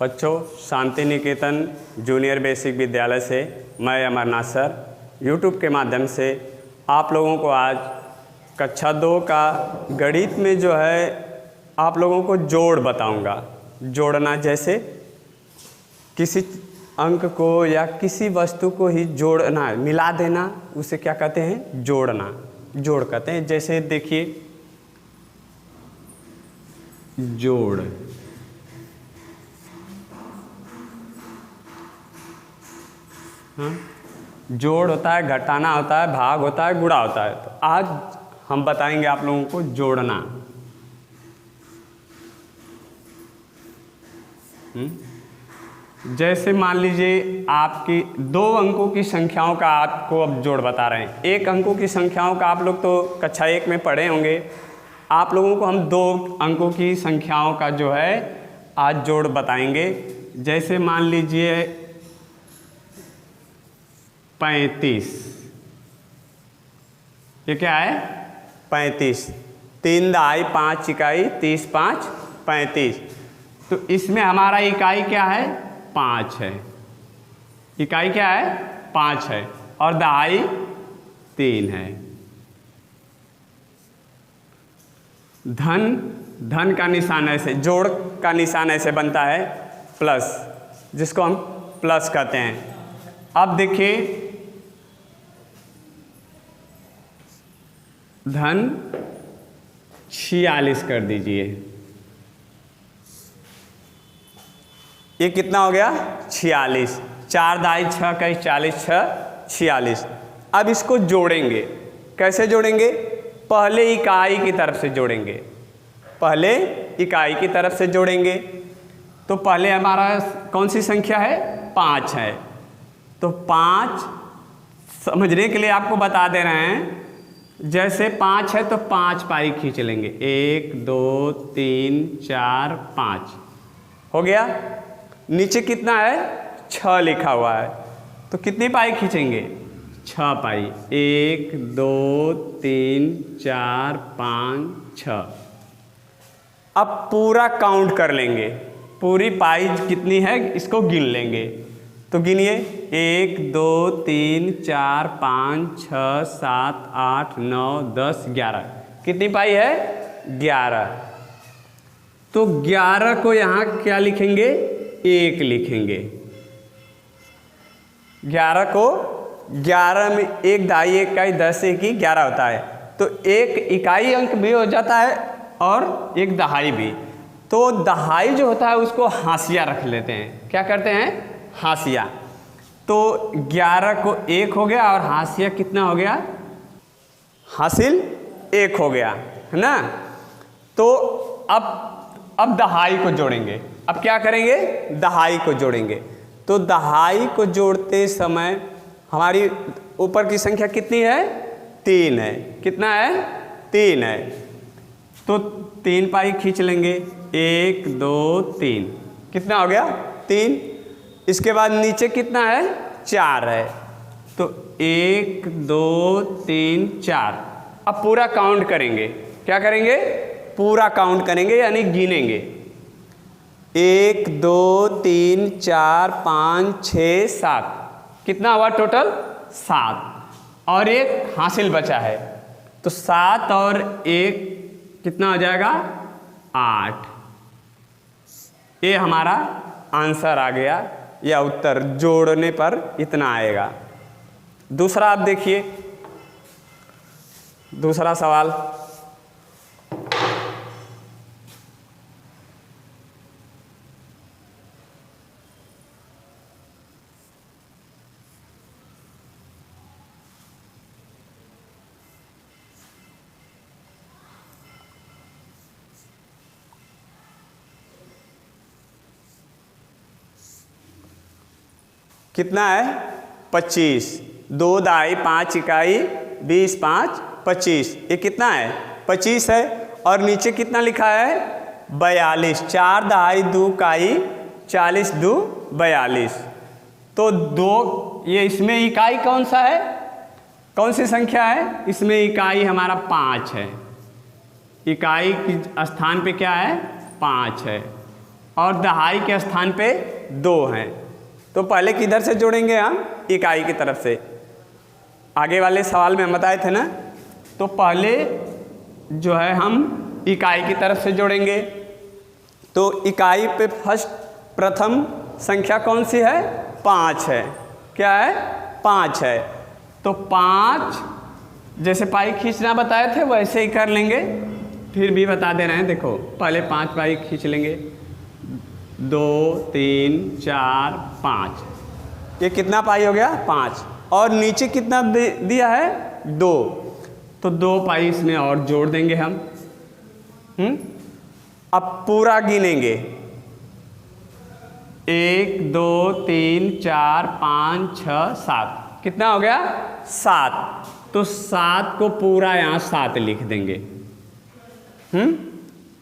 बच्चों, Shanti Niketan junior basic विद्यालय से मैं अमरनाथ सर यूट्यूब के माध्यम से आप लोगों को आज कक्षा 2 का गणित में जो है आप लोगों को जोड़ बताऊंगा। जोड़ना जैसे किसी अंक को या किसी वस्तु को ही जोड़ना, मिला देना, उसे क्या कहते हैं? जोड़ना, जोड़ कहते हैं। जैसे देखिए जोड़, हाँ, जोड़ होता है, घटाना होता है, भाग होता है, गुणा होता है। तो आज हम बताएंगे आप लोगों को जोड़ना। जैसे मान लीजिए आपकी 2 अंकों की संख्याओं का आपको अब जोड़ बता रहे हैं। 1 अंकों की संख्याओं का आप लोग तो कक्षा 1 में पढ़े होंगे। आप लोगों को हम 2 अंकों की संख्याओं का जो है आज जोड़ बताएंगे। जैसे मान लीजिए 35, ये क्या है? 35, 3 दहाई 5 इकाई, 30 5 35। तो इसमें हमारा इकाई क्या है? 5 है। इकाई क्या है? 5 है और दहाई 3 है। धन का निशान ऐसे, जोड़ का निशान ऐसे बनता है प्लस, जिसको हम प्लस कहते हैं। अब देखिए धन 46 कर दीजिए। ये कितना हो गया? 46। 4 दहाई 6 का 40, 6 46। अब इसको जोड़ेंगे। कैसे जोड़ेंगे? पहले इकाई की तरफ से जोड़ेंगे। पहले इकाई की तरफ से जोड़ेंगे। तो पहले हमारा कौन सी संख्या है? 5 है। तो 5 समझने के लिए आपको बता दे रहे हैं। जैसे 5 है तो 5 पाई खींच लेंगे। 1 2 3 4 5 हो गया। नीचे कितना है? 6 लिखा हुआ है। तो कितनी पाई खींचेंगे? 6 पाई। 1 2 3 4 5 6। अब पूरा काउंट कर लेंगे। पूरी पाई कितनी है इसको गिन लेंगे। तो गिनिए 1 2 3 4 5 6 7 8 9 10 11। कितनी पाई है? 11। तो 11 को यहाँ क्या लिखेंगे? 1 लिखेंगे। 11 को 11 में 1 दहाई 1 इकाई 10 1 ही 11 होता है। तो 1 इकाई अंक भी हो जाता है और 1 दहाई भी। तो दहाई जो होता है उसको हाशिया रख लेते हैं। क्या करते हैं? हाशिया। तो 11 को 1 हो गया और हाशिया कितना हो गया? हासिल 1 हो गया, है ना। तो अब दहाई को जोड़ेंगे। अब क्या करेंगे? दहाई को जोड़ेंगे। तो दहाई को जोड़ते समय हमारी ऊपर की संख्या कितनी है? 3 है। कितना है? 3 है। तो 3 पाई खींच लेंगे। 1 2 3। कितना हो गया? 3। इसके बाद नीचे कितना है? 4 है। तो 1 2 3 4। अब पूरा काउंट करेंगे। क्या करेंगे? पूरा काउंट करेंगे यानी गिनेंगे। 1 2 3 4 5 6 7। कितना हुआ टोटल? 7। और 1 हासिल बचा है। तो 7 और 1 कितना हो जाएगा? 8। ये हमारा आंसर आ गया या उत्तर। जोड़ने पर इतना आएगा। दूसरा आप देखिए, दूसरा सवाल। कितना है? 25। 2 दहाई 5 इकाई 20 5 25। ये कितना है? 25 है। और नीचे कितना लिखा है? 42। 4 दहाई 2 इकाई 40 2 42। तो 2 ये इसमें इकाई कौन सा है? कौन सी संख्या है? इसमें इकाई हमारा 5 है। इकाई की स्थान पे क्या है? 5 है। और दहाई के स्थान पे 2 हैं। तो पहले किधर से जोड़ेंगे हम? इकाई की तरफ से। आगे वाले सवाल में हम बताए थे ना, तो पहले जो है हम इकाई की तरफ से जोड़ेंगे। तो इकाई पे फर्स्ट प्रथम संख्या कौन सी है? 5 है। क्या है? 5 है। तो 5 जैसे पाई खींचना बताए थे वैसे ही कर लेंगे, फिर भी बता दे रहे हैं। देखो पहले 5 पाई खींच लेंगे, 2 3 4 5। ये कितना पाई हो गया? 5। और नीचे कितना दिया है? 2। तो 2 पाई इसमें और जोड़ देंगे हम। अब पूरा गिनेंगे, 1 2 3 4 5 6 7। कितना हो गया? 7। तो 7 को पूरा यहाँ 7 लिख देंगे।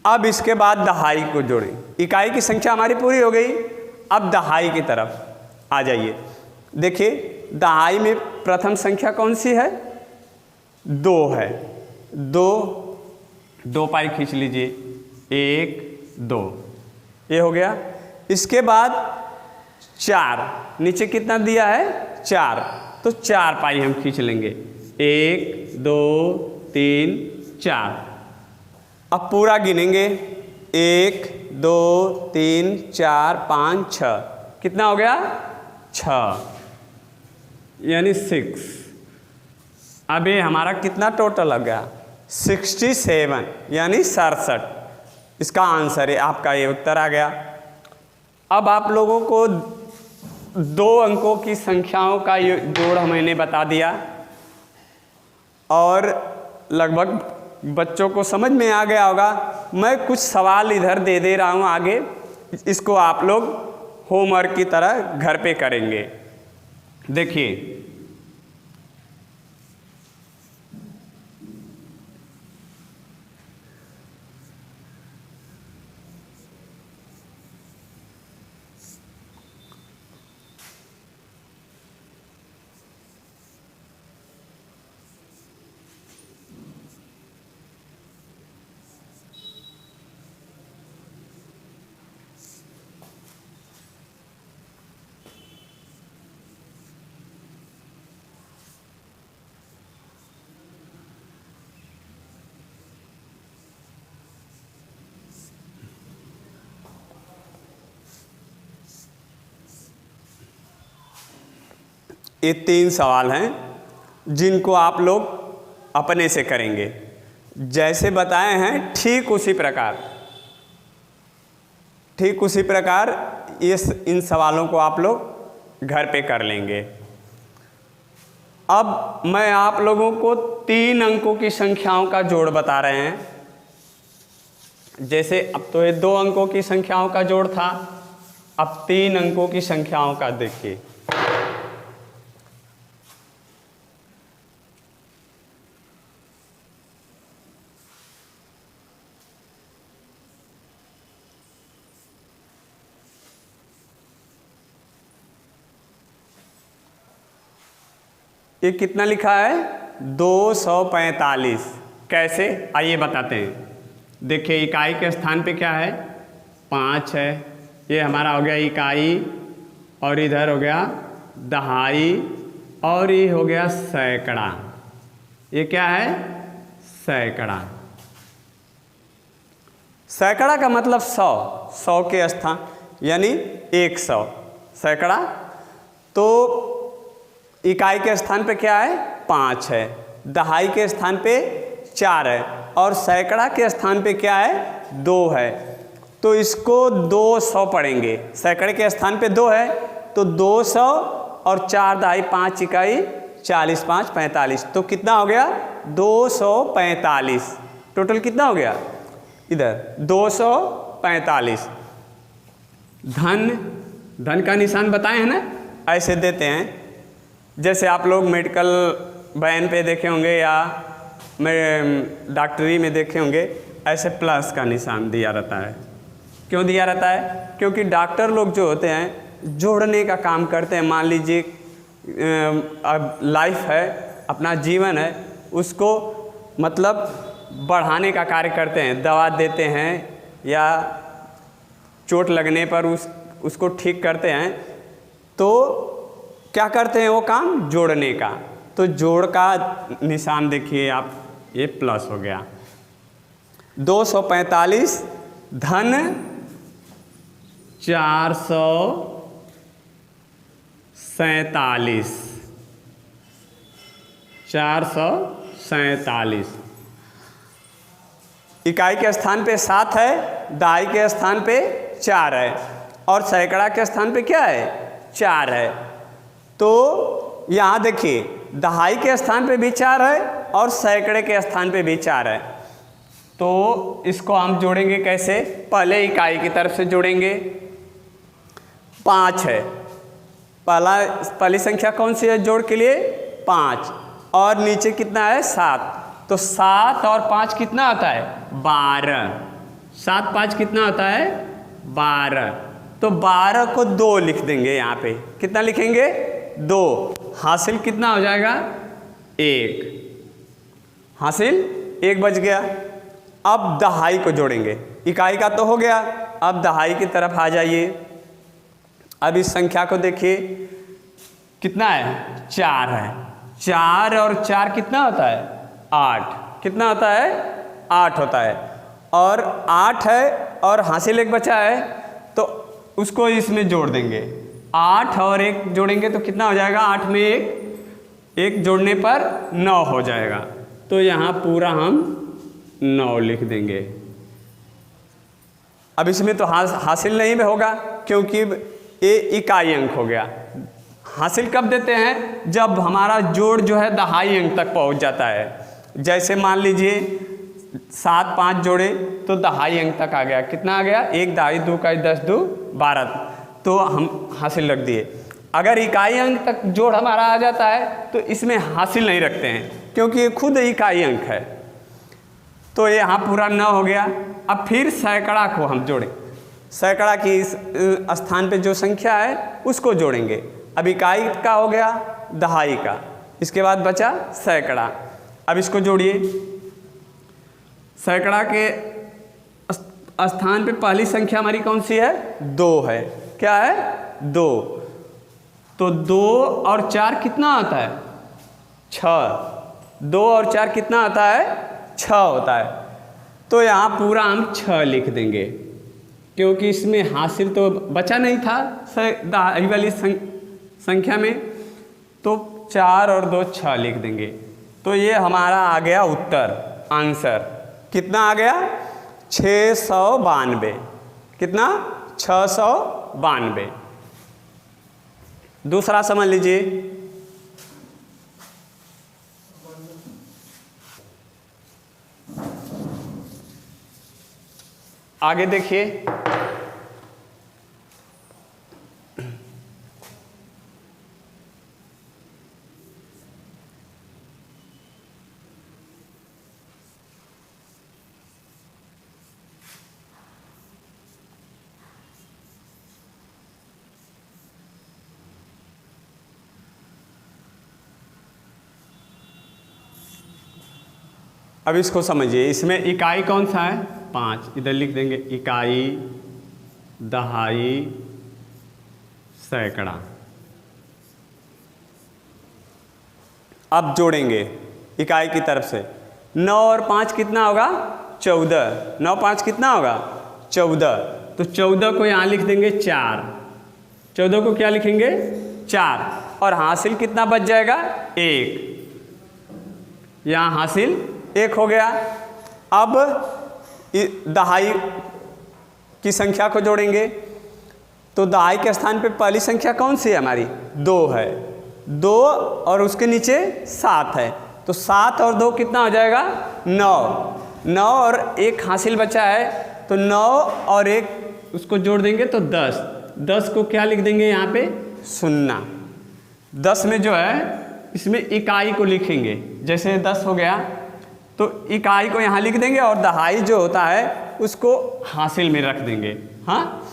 अब इसके बाद दहाई को जोड़ें। इकाई की संख्या हमारी पूरी हो गई। अब दहाई की तरफ आ जाइए। देखिए दहाई में प्रथम संख्या कौन सी है? 2 है। 2 पाई खींच लीजिए, 1 2, ये हो गया। इसके बाद 4, नीचे कितना दिया है? 4। तो 4 पाई हम खींच लेंगे, 1 2 3 4। अब पूरा गिनेंगे, 1 2 3 4 5 6। कितना हो गया? 6, यानी 6। अब ये हमारा कितना टोटल लग गया? 67, यानी 67। इसका आंसर है आपका, ये उत्तर आ गया। अब आप लोगों को 2 अंकों की संख्याओं का जोड़ मैंने बता दिया और लगभग बच्चों को समझ में आ गया होगा। मैं कुछ सवाल इधर दे रहा हूँ आगे, इसको आप लोग होमवर्क की तरह घर पे करेंगे। देखिए ये 3 सवाल हैं जिनको आप लोग अपने से करेंगे, जैसे बताए हैं ठीक उसी प्रकार इन सवालों को आप लोग घर पे कर लेंगे। अब मैं आप लोगों को 3 अंकों की संख्याओं का जोड़ बता रहे हैं। जैसे अब तो ये 2 अंकों की संख्याओं का जोड़ था, अब 3 अंकों की संख्याओं का देखिए। ये कितना लिखा है? 245। कैसे? आइए बताते हैं। देखिए इकाई के स्थान पे क्या है? 5 है। ये हमारा हो गया इकाई, और इधर हो गया दहाई, और ये हो गया सैकड़ा। ये क्या है? सैकड़ा। सैकड़ा का मतलब 100 के स्थान, यानी 100 सैकड़ा। तो इकाई के स्थान पे क्या है? 5 है। दहाई के स्थान पे 4 है, और सैकड़ा के स्थान पे क्या है? 2 है। तो इसको 200 पढ़ेंगे। सैकड़े के स्थान पे 2 है, तो 200 और 4 दहाई 5 इकाई 40 5 45। तो कितना हो गया? 245। टोटल कितना हो गया? इधर 245। धन का निशान बताए हैं ना, ऐसे देते हैं। जैसे आप लोग मेडिकल वैन पे देखे होंगे या डॉक्टरी में देखे होंगे, ऐसे प्लस का निशान दिया रहता है। क्यों दिया रहता है? क्योंकि डॉक्टर लोग जो होते हैं जोड़ने का काम करते हैं। मान लीजिए अब लाइफ है, अपना जीवन है, उसको मतलब बढ़ाने का कार्य करते हैं। दवा देते हैं या चोट लगने पर उसको ठीक करते हैं, तो क्या करते हैं वो काम? जोड़ने का। तो जोड़ का निशान देखिए आप, ये प्लस हो गया। 245 धन 447, 447 इकाई के स्थान पे 7 है, दहाई के स्थान पे 4 है, और सैकड़ा के स्थान पे क्या है? 4 है। तो यहाँ देखिए दहाई के स्थान पे भी 4 है और सैकड़े के स्थान पे भी 4 है। तो इसको हम जोड़ेंगे कैसे? पहले इकाई की तरफ से जोड़ेंगे। 5 है, पहली संख्या कौन सी है जोड़ के लिए? 5, और नीचे कितना है? 7। तो 7 और 5 कितना आता है? 12। 7 5 कितना होता है? 12। तो 12 को 2 लिख देंगे यहाँ पे। कितना लिखेंगे? 2। हासिल कितना हो जाएगा? 1। हासिल 1 बच गया। अब दहाई को जोड़ेंगे। इकाई का तो हो गया, अब दहाई की तरफ आ जाइए। अब इस संख्या को देखिए, कितना है? 4 है। 4 और 4 कितना होता है? 8। कितना होता है? 8 होता है। और 8 है और हासिल 1 बचा है, तो उसको इसमें जोड़ देंगे। 8 और 1 जोड़ेंगे तो कितना हो जाएगा? 8 में 1 जोड़ने पर 9 हो जाएगा। तो यहाँ पूरा हम 9 लिख देंगे। अब इसमें तो हासिल नहीं में होगा, क्योंकि ये इकाई अंक हो गया। हासिल कब देते हैं? जब हमारा जोड़ जो है दहाई अंक तक पहुंच जाता है। जैसे मान लीजिए 7 5 जोड़े तो दहाई अंक तक आ गया। कितना आ गया? 1 दहाई 2 का 10 2 12, तो हम हासिल रख दिए। अगर इकाई अंक तक जोड़ हमारा आ जाता है तो इसमें हासिल नहीं रखते हैं, क्योंकि ये खुद इकाई अंक है। तो ये यहाँ पूरा 9 हो गया। अब फिर सैकड़ा को हम जोड़ें। सैकड़ा की इस स्थान पे जो संख्या है उसको जोड़ेंगे। अब इकाई का हो गया, दहाई का, इसके बाद बचा सैकड़ा। अब इसको जोड़िए। सैकड़ा के स्थान पे पहली संख्या हमारी कौन सी है? 2 है। क्या है? 2। तो 2 और 4 कितना आता है? 6। 2 और 4 कितना आता है? 6 होता है। तो यहाँ पूरा हम 6 लिख देंगे, क्योंकि इसमें हासिल तो बचा नहीं था दहाई वाली संख्या में। तो 4 और 2 6 लिख देंगे। तो ये हमारा आ गया उत्तर, आंसर। कितना आ गया? 692। कितना? 692। दूसरा समझ लीजिए। आगे देखिए। अब इसको समझिए। इसमें इकाई कौन सा है? 5। इधर लिख देंगे इकाई, दहाई, सैकड़ा। अब जोड़ेंगे इकाई की तरफ से। 9 और 5 कितना होगा? 14। 9 5 कितना होगा? 14। तो 14 को यहाँ लिख देंगे 4। 14 को क्या लिखेंगे? 4। और हासिल कितना बच जाएगा? 1। यहाँ हासिल 1 हो गया। अब दहाई की संख्या को जोड़ेंगे। तो दहाई के स्थान पे पहली संख्या कौन सी है हमारी? 2 है। 2 और उसके नीचे 7 है। तो 7 और 2 कितना हो जाएगा? 9। 9 और 1 हासिल बचा है, तो 9 और 1 उसको जोड़ देंगे तो 10। 10 को क्या लिख देंगे यहाँ पे? 0। 10 में जो है इसमें इकाई को लिखेंगे। जैसे 10 हो गया तो इकाई को यहाँ लिख देंगे, और दहाई जो होता है उसको हासिल में रख देंगे। हाँ,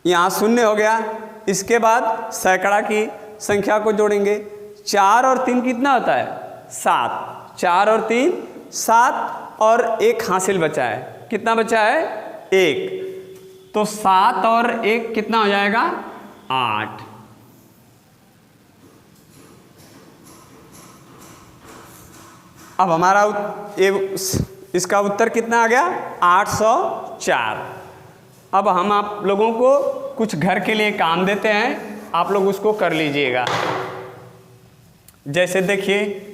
यहाँ 0 हो गया। इसके बाद सैकड़ा की संख्या को जोड़ेंगे। 4 और 3 कितना होता है? 7। 4 और 3 7, और 1 हासिल बचा है। कितना बचा है? 1। तो 7 और 1 कितना हो जाएगा? 8। अब हमारा इसका उत्तर कितना आ गया? 804। अब हम आप लोगों को कुछ घर के लिए काम देते हैं, आप लोग उसको कर लीजिएगा। जैसे देखिए,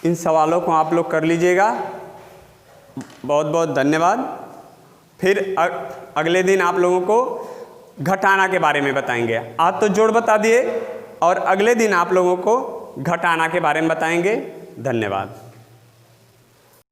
इन सवालों को आप लोग कर लीजिएगा। बहुत बहुत धन्यवाद। फिर अगले दिन आप लोगों को घटाना के बारे में बताएंगे। आज तो जोड़ बता दिए और अगले दिन आप लोगों को घटाना के बारे में बताएंगे। धन्यवाद।